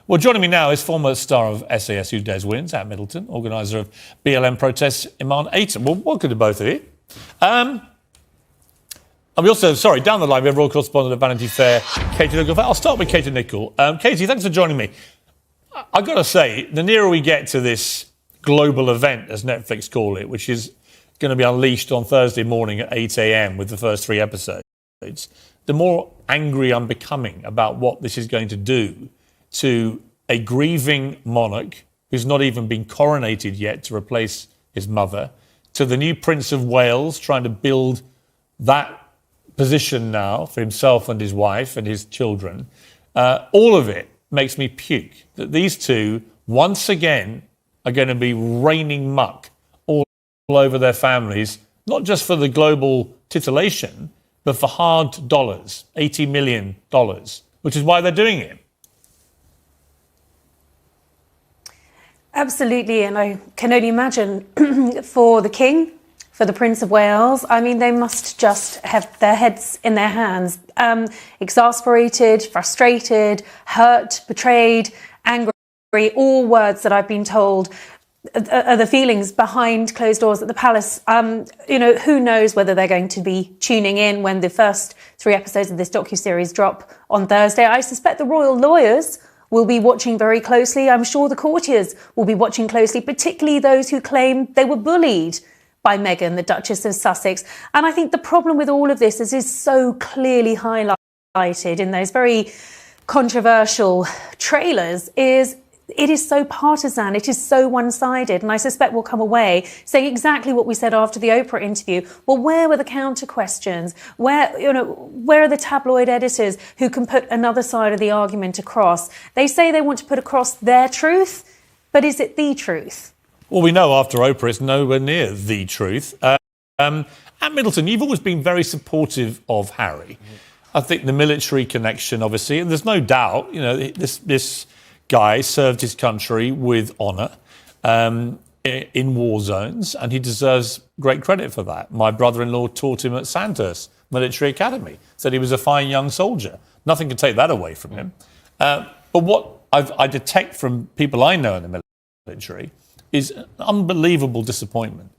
Well, joining me now is former star of SAS Who Dares Wins, At Middleton, organiser of BLM protests, Iman Aitan. Well, welcome to both of you. And we also, down the line, we have royal correspondent at Vanity Fair, Katie Nicholl. I'll start with Katie Nicholl. Katie, thanks for joining me. I've got to say, the nearer we get to this global event, as Netflix call it, which is going to be unleashed on Thursday morning at 8 a.m. with the first 3 episodes, the more angry I'm becoming about what this is going to do to a grieving monarch who's not even been coronated yet to replace his mother, to the new Prince of Wales trying to build that position now for himself and his wife and his children. All of it makes me puke that these two, once again, are going to be raining muck all over their families, not just for the global titillation, but for hard dollars, $80 million, which is why they're doing it. Absolutely, and I can only imagine for the King, for the Prince of Wales, I mean, they must just have their heads in their hands, exasperated, frustrated, hurt, betrayed, angry, all words that I've been told are the feelings behind closed doors at the palace. Who knows whether they're going to be tuning in when the first 3 episodes of this docuseries drop on Thursday. I suspect the royal lawyers will be watching very closely. I'm sure the courtiers will be watching closely, particularly those who claim they were bullied by Meghan, the Duchess of Sussex. And I think the problem with all of this is so clearly highlighted in those very controversial trailers is it is so partisan, it is so one-sided, and I suspect we'll come away saying exactly what we said after the Oprah interview. Well, where were the counter questions? Where are the tabloid editors who can put another side of the argument across? They say they want to put across their truth, but is it the truth? Well, we know after Oprah it's nowhere near the truth. At Middleton, you've always been very supportive of Harry. I think the military connection, obviously, and there's no doubt, this guy served his country with honour in war zones, and he deserves great credit for that. My brother-in-law taught him at Sandhurst Military Academy, said he was a fine young soldier. Nothing can take that away from him. But what I detect from people I know in the military is an unbelievable disappointment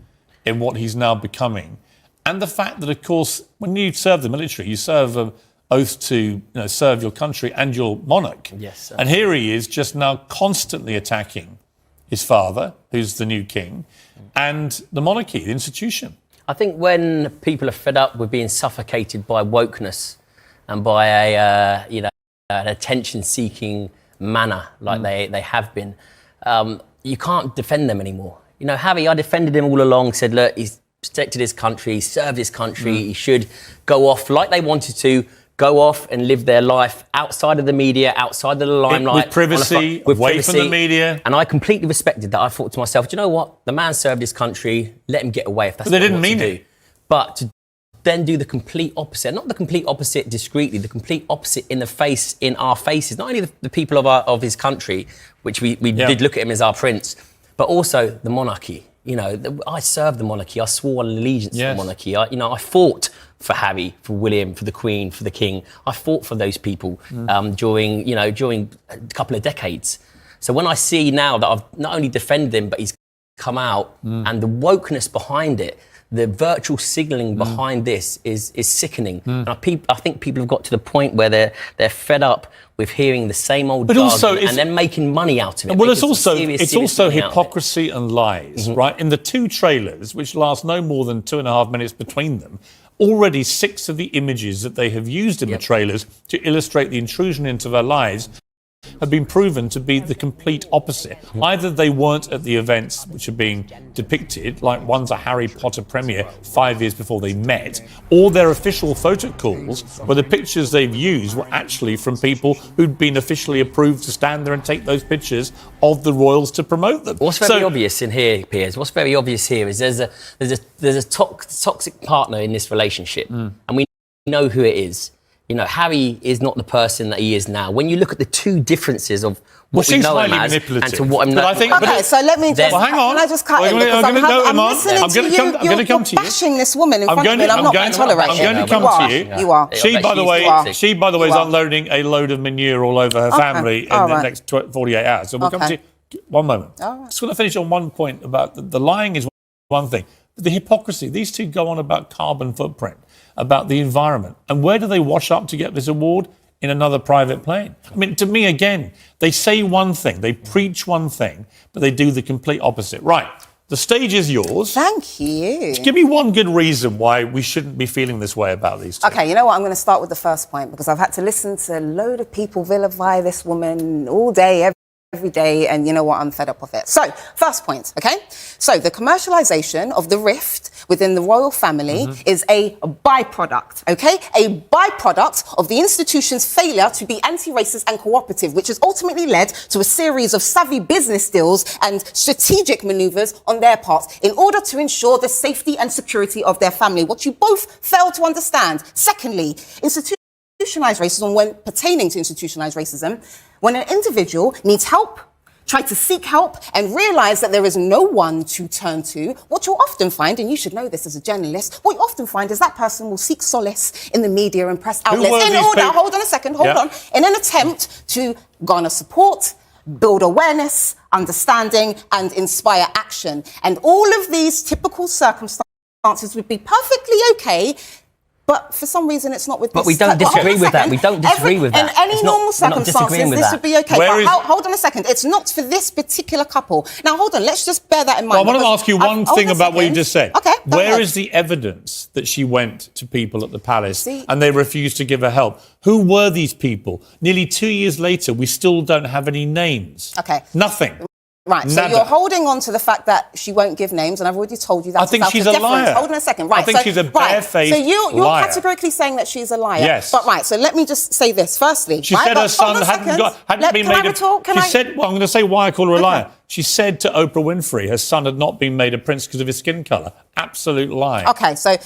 in what he's now becoming. And the fact that, of course, when you serve the military, you serve an oath to serve your country and your monarch. Yes. And here he is just now constantly attacking his father, who's the new king, and the monarchy, the institution. I think when people are fed up with being suffocated by wokeness and by an attention-seeking manner like they have been, you can't defend them anymore. Harry, I defended him all along, said, look, he's protected his country, he served his country, he should go off like they wanted to, go off and live their life outside of the media, outside of the limelight. With privacy, away from the media. And I completely respected that. I thought to myself, do you know what? The man served his country, let him get away if that's what he wants to do. But to then do the complete opposite, not the complete opposite discreetly, the complete opposite in our faces, not only the people of his country, which we did look at him as our prince, but also the monarchy. I served the monarchy. I swore allegiance to the monarchy. I fought for Harry, for William, for the Queen, for the King. I fought for those people during a couple of decades. So when I see now that I've not only defended him, but he's come out and the wokeness behind it, the virtual signalling behind this is sickening. And I think people have got to the point where they're fed up with hearing the same old jargon and then making money out of it. Well, it's also hypocrisy and lies, right? In the 2 trailers, which last no more than 2.5 minutes between them, already 6 of the images that they have used in the trailers to illustrate the intrusion into their lives have been proven to be the complete opposite. Either they weren't at the events which are being depicted, like one's a Harry Potter premiere 5 years before they met, or their official photo calls where the pictures they've used were actually from people who'd been officially approved to stand there and take those pictures of the royals to promote them. What's very obvious in here, Piers, what's very obvious here is there's a toxic partner in this relationship, and we know who it is. you know, Harry is not the person that he is now. When you look at the two differences of what we know him as and to what I'm not. Okay, so let me just... Well, hang on. Can I just cut in? Because I'm listening to you. You're bashing this woman in front of me, and I'm not going to tolerate it. I'm going to come to you. You are. She, by the way, is unloading a load of manure all over her family in the next 48 hours. So we'll come to you. One moment. Just want to finish on one point about the lying is one thing. The hypocrisy. These two go on about carbon footprint, about the environment. And where do they wash up to get this award? In another private plane. I mean, to me, again, they say one thing, they preach one thing, but they do the complete opposite. Right, the stage is yours. Thank you. Give me one good reason why we shouldn't be feeling this way about these two. Okay, you know what? I'm going to start with the first point, because I've had to listen to a load of people vilify this woman all day, every day, and you know what? I'm fed up with it. So, first point, okay? So, the commercialisation of the rift within the royal family is a byproduct, okay? A byproduct of the institution's failure to be anti-racist and cooperative, which has ultimately led to a series of savvy business deals and strategic manoeuvres on their part in order to ensure the safety and security of their family. What you both fail to understand. Secondly, institutionalised racism, when pertaining to institutionalised racism, when an individual needs help, try to seek help and realise that there is no one to turn to, what you'll often find, and you should know this as a journalist, what you often find is that person will seek solace in the media and press outlets hold on a second, hold on, in an attempt to garner support, build awareness, understanding and inspire action. And all of these typical circumstances would be perfectly okay, but for some reason, it's not with this. But we don't disagree with that. We don't disagree with that. In any normal circumstances, this would be okay. But hold on a second. It's not for this particular couple. Now, hold on. Let's just bear that in mind. Well, I want to ask you one thing about what you just said. Okay. Where is the evidence that she went to people at the palace and they refused to give her help? Who were these people? Nearly 2 years later, we still don't have any names. Okay. Nothing. Right, so you're holding on to the fact that she won't give names, and I've already told you that. I think she's a liar. Hold on a second. Right, I think she's a barefaced liar. So you're liar. categorically saying that she's a liar. Yes. But right, so let me just say this. Firstly, she said her son hadn't been made a... She said, well, I'm going to say why I call her a liar. She said to Oprah Winfrey her son had not been made a prince because of his skin colour. Absolute lie. Okay, so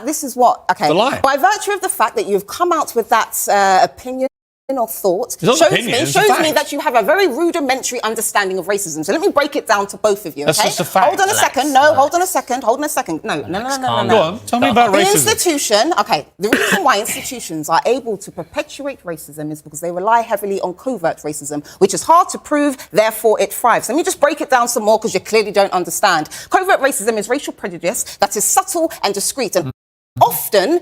this is what... Okay, the lie. By virtue of the fact that you've come out with that opinion or thought, shows me that you have a very rudimentary understanding of racism. So let me break it down to both of you, okay? That's just a fact. Hold on a second. No, hold on a second. Hold on a second. No. Go on. Tell me about racism. The institution, okay, the reason why institutions are able to perpetuate racism is because they rely heavily on covert racism, which is hard to prove, therefore it thrives. Let me just break it down some more because you clearly don't understand. Covert racism is racial prejudice that is subtle and discreet and often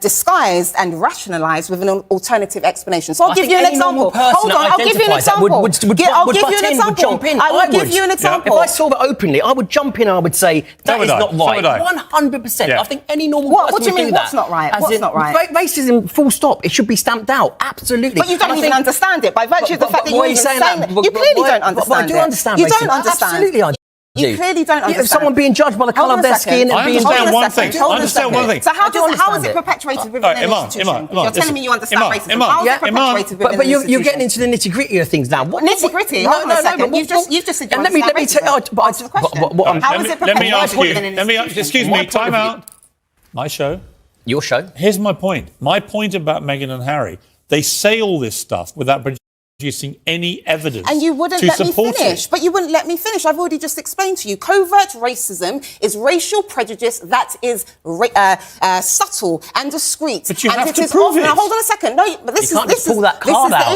disguised and rationalised with an alternative explanation. So I'll give you an example. Hold on, I'll give you an example. I'll give you an example. I will give you an example. If I saw that openly, I would jump in and I would say, that is not right. 100%. I think any normal person would do that. What do you mean, what's not right? What's not right? Racism, full stop. It should be stamped out. Absolutely. But you don't even understand it. By virtue of the fact that you're saying that, you clearly don't understand it. I do understand racism. You don't understand. Absolutely I do. You clearly don't understand. If someone being judged by the colour of their skin and being... I understand one thing. So how is it perpetuated within an institution? You're telling me you understand racism. How is it perpetuated within an institution? But you're getting into the nitty-gritty of things now. Nitty-gritty? Hold on a second. You've just said you understand racism. Answer the question. How is it perpetuated within an institution? Excuse me, time out. My show. Your show. Here's my point. My point about Meghan and Harry. They say all this stuff without producing any evidence. And you wouldn't let me finish. But you wouldn't let me finish. I've already just explained to you. Covert racism is racial prejudice that is subtle and discreet. But you have to prove it. Now, hold on a second. No, but this is the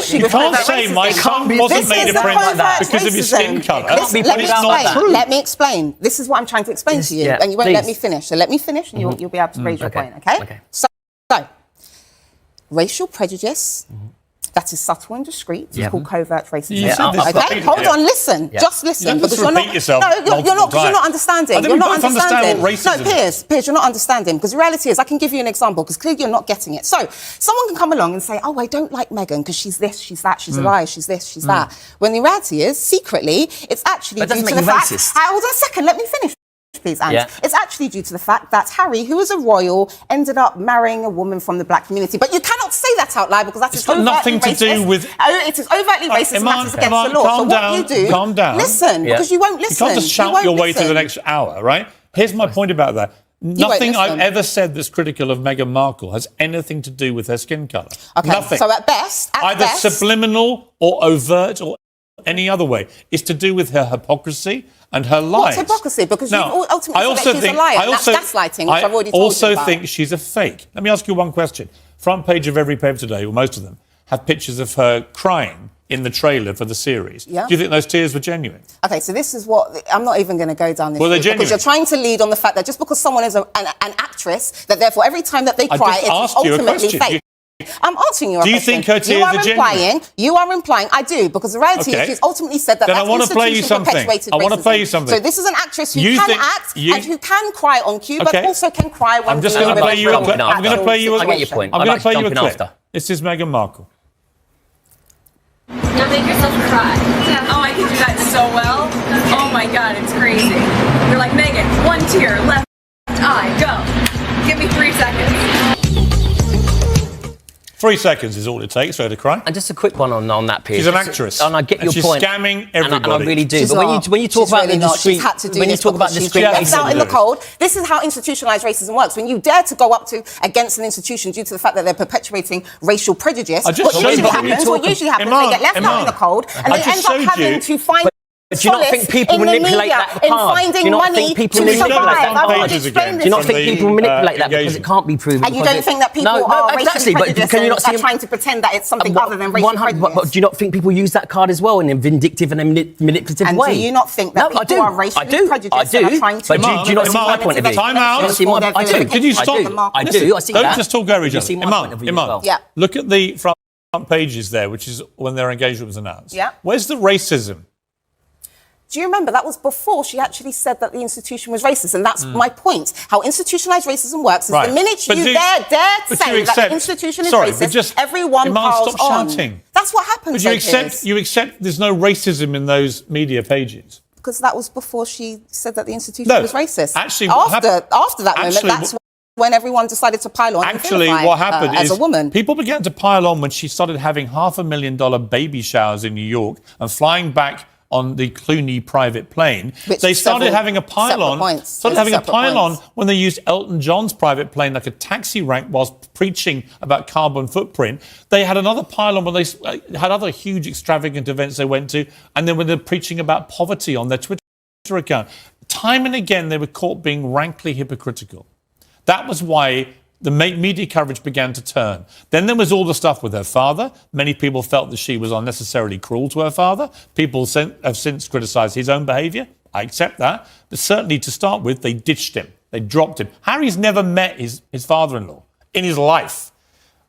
issue. You can't say my son wasn't made a prince because of his skin colour. Let me explain. This is what I'm trying to explain to you, and you won't let me finish. So let me finish, and you'll be able to raise your point, okay? So, racial prejudice that is subtle and discreet. It's called covert racism. Okay, hold on, listen. Just listen. Because you're not. You're not understanding. You're not understanding. No, Piers, you're not understanding. Because the reality is, I can give you an example. Because clearly you're not getting it. So someone can come along and say, "Oh, I don't like Meghan because she's this, she's that, she's a liar, she's this, she's that." When the reality is, secretly, it's actually due to the fact. Hold on a second. Let me finish. Please, Anne. It's actually due to the fact that Harry, who was a royal, ended up marrying a woman from the black community. But you cannot say that out loud because that is overtly nothing to do with... It is overtly racist and that is against the law. Calm down, calm down. Listen, because you won't listen. You can't just shout your way through the next hour, right? Here's my point about that. Nothing I've ever said that's critical of Meghan Markle has anything to do with her skin colour. Okay, Nothing. so at best, either subliminal or overt or any other way, it's to do with her hypocrisy and her lies. What's hypocrisy? Because now, you ultimately said that she's a liar. That's gaslighting, which I've already told you about. I also think she's a fake. Let me ask you one question. Front page of every paper today, or most of them, have pictures of her crying in the trailer for the series. Yeah. Do you think those tears were genuine? Okay, so this is what... I'm not even going to go down this Well, they're route, genuine. because you're trying to lead on the fact that just because someone is an actress, that therefore every time that they cry, it's ultimately fake. I'm answering your question. Do you think her tears are genuine? You are implying, I do, because the reality is she's ultimately said that then that's institution perpetuated racism. I want to play you something. So this is an actress who can act and who can cry on cue, but also can cry when... I'm just going to play you a clip. I'm going to play you a clip. I get your point. I'm going to play you a clip. After. This is Meghan Markle. Now make yourself cry. Yeah. Oh, I can do that so well. Oh my God, it's crazy. You're like, Meghan, one tear, left eye, go. Give me 3 seconds. 3 seconds is all it takes for her to cry. And just a quick one on that, Piers. She's an actress. And I get your point. She's scamming everybody. And I really do. She's but when you talk about the discreet... She's had to do when you this talk about because discreet she's left out in the racism... cold. This is how institutionalised racism works. When you dare to go up to against an institution due to the fact that they're perpetuating racial prejudice, what usually happens is they get left out in the cold and they end up having to find... Do you not think people manipulate that card? In finding money to survive. I've already explained this. Do you not think people manipulate that because it can't be proven? And you don't think that people are racially prejudiced and are trying to pretend that it's something other than racial prejudice? But do you not think people use that card as well in a vindictive and a manipulative way? And do you not think that people are racially prejudiced and are trying to... But do you not see my point of view? Time out. I do. Can you stop? I do. I see that. Don't just talk over each other. Iman, look at the front pages there, which is when their engagement was announced. Yeah. Where's the racism? Do you remember that was before she actually said that the institution was racist? And that's my point. How institutionalised racism works is the minute you dare to say that the institution is racist, everyone piles on. Shouting. That's what happens. But you accept there's no racism in those media pages? Because that was before she said that the institution was racist. Actually, after that moment, that's when everyone decided to pile on. Actually, what happened is people began to pile on when she started having $500,000 baby showers in New York and flying back on the Clooney private plane. They started having a pile-on. When they used Elton John's private plane like a taxi rank whilst preaching about carbon footprint. They had another pile-on when they had other huge extravagant events they went to, and then when they're preaching about poverty on their Twitter account. Time and again, they were caught being rankly hypocritical. That was why the media coverage began to turn. Then there was all the stuff with her father. Many people felt that she was unnecessarily cruel to her father. People have since criticised his own behaviour. I accept that. But certainly, to start with, they ditched him. They dropped him. Harry's never met his father-in-law in his life.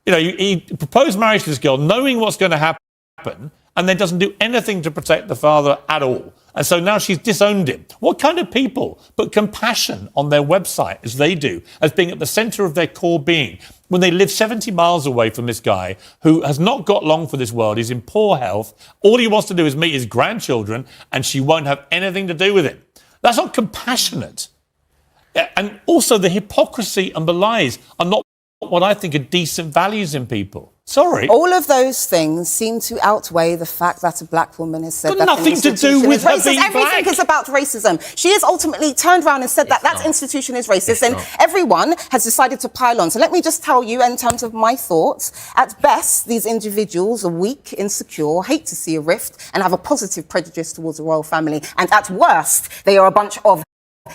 You know, he proposed marriage to this girl knowing what's going to happen and then doesn't do anything to protect the father at all. And so now she's disowned him. What kind of people put compassion on their website, as they do, as being at the centre of their core being, when they live 70 miles away from this guy who has not got long for this world, he's in poor health, all he wants to do is meet his grandchildren, and she won't have anything to do with it? That's not compassionate. And also the hypocrisy and the lies are not what I think are decent values in people. Sorry. All of those things seem to outweigh the fact that a black woman has said that nothing to do with her being black. Everything is about racism. She has ultimately turned around and said that institution is racist, and everyone has decided to pile on. So let me just tell you, in terms of my thoughts, at best, these individuals are weak, insecure, hate to see a rift, and have a positive prejudice towards the royal family. And at worst, they are a bunch of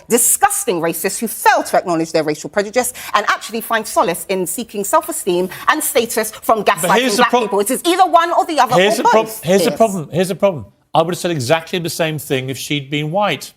disgusting racists who fail to acknowledge their racial prejudice and actually find solace in seeking self-esteem and status from gaslighting black people. It is either one or the other or both. Here's the problem. I would have said exactly the same thing if she'd been white.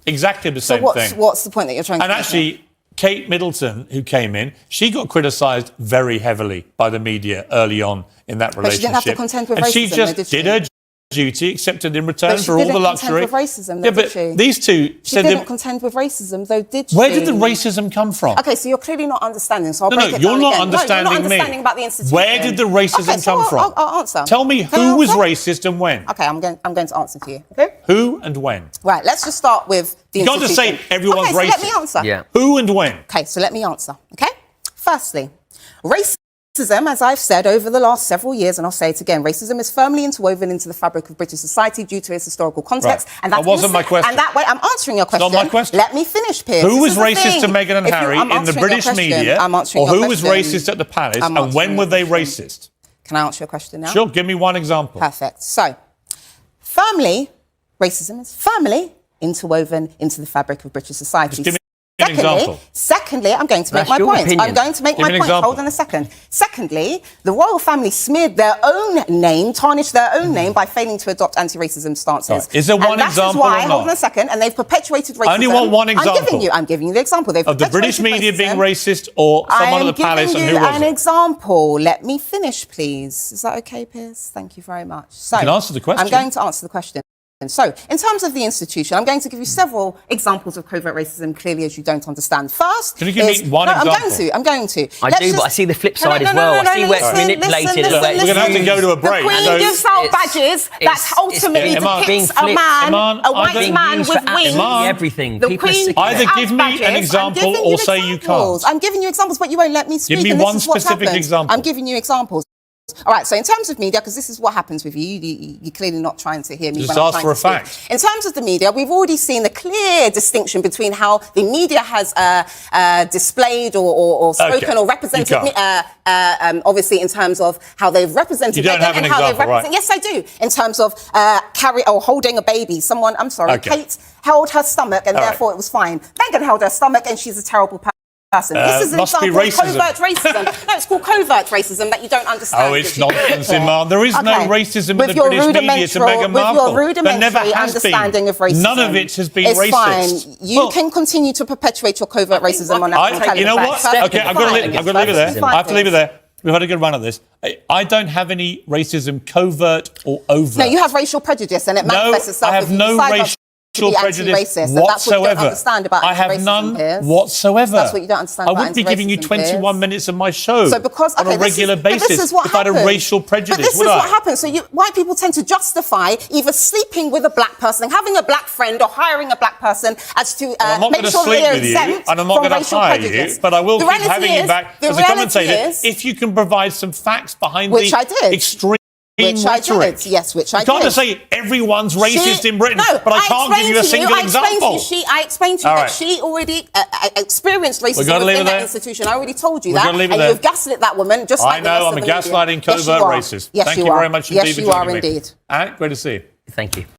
Exactly the same thing. So what's the point that you're trying to make? And actually, Kate Middleton, who came in, she got criticised very heavily by the media early on in that relationship. But she didn't have to contend with racism, and she just did her duty, accepted in return for all the luxury. But she didn't contend with racism, though, did she? These two said didn't contend with racism, though, did she? Where did the racism come from? Okay, so you're clearly not understanding, so I'll break it down you're not again. understanding you're not me. understanding about the institution. Where did the racism come from? I'll answer. Tell me who was racist and when. Okay, I'm going to answer for you. Okay? Who and when? Right, let's just start with the institution. You can't just say everyone's racist. Let me answer. Yeah. Who and when? Okay, so let me answer. Okay? Firstly, racism Racism, as I've said over the last several years, and I'll say it again, racism is firmly interwoven into the fabric of British society due to its historical context. Right. And that wasn't my question. And that way, I'm answering your question. Not my question. Let me finish, Piers. Who was racist to Meghan and Harry in the British media? Or who was racist at the palace? And when were they racist? Can I answer your question now? Sure, give me one example. Perfect. So, racism is firmly interwoven into the fabric of British society. Just give me an example. Secondly, I'm going to make my point. I'm going to make my point. Hold on a second. Secondly, the royal family smeared their own name, tarnished their own name by failing to adopt anti-racism stances. Right. Is there one example or not? Hold on a second. And they've perpetuated racism. I only want one example. I'm giving you the example. They've of the British media being racist or someone at the palace, and who was it? I'm giving you an example. Let me finish, please. Is that okay, Piers? Thank you very much. So, you can answer the question. I'm going to answer the question. So, in terms of the institution, I'm going to give you several examples of covert racism, clearly, as you don't understand. First, can you give me one example? I'm going to. But I see the flip side as well. I see where it's manipulated. We're going to have to go to a break. The Queen gives out badges that ultimately depicts a white man with wings. Everything. The Queen either give me an example or say you can't. I'm giving you examples, but you won't let me speak. Give me one specific example. I'm giving you examples. All right, so in terms of media, because this is what happens with you, you're clearly not trying to hear me. Just ask for a fact. In terms of the media, we've already seen the clear distinction between how the media has displayed or spoken or represented, obviously in terms of how they've represented. You don't have an example, right? Yes, I do. In terms of holding a baby. Kate held her stomach and therefore it was fine. Meghan held her stomach and she's a terrible person. This is an example of covert racism. No, it's called covert racism that you don't understand. Oh, it's nonsense, Iman. There is no racism in the British media to Meghan Markle. With your rudimentary understanding of racism. None of it has been racist. Fine. You can continue to perpetuate your covert racism on national television. You know what? Okay, I've got to leave it there. I have to leave it there. We've had a good run at this. I don't have any racism covert or overt. No, you have racial prejudice and it manifests itself. I have no racial prejudice whatsoever. I have none whatsoever. That's what you don't understand. I wouldn't be giving you 21 minutes of my show on a regular basis if I had a racial prejudice. But this is what happens. So white people tend to justify either sleeping with a black person, having a black friend, or hiring a black person as to make sure that they're exempt from racial prejudice. And I'm not going to hire you, but I will keep having you back as a commentator if you can provide some facts behind the extreme rhetoric. Yes, which I did. You can't just say everyone's racist in Britain, but I can't give you a single example. I explained to you that she already experienced racism within that institution. I already told you that. And you've gaslit that woman just like the rest of the media. I know, I'm a gaslighting covert racist. Thank you very much indeed for joining me. Yes, you are indeed. Great to see you. Thank you.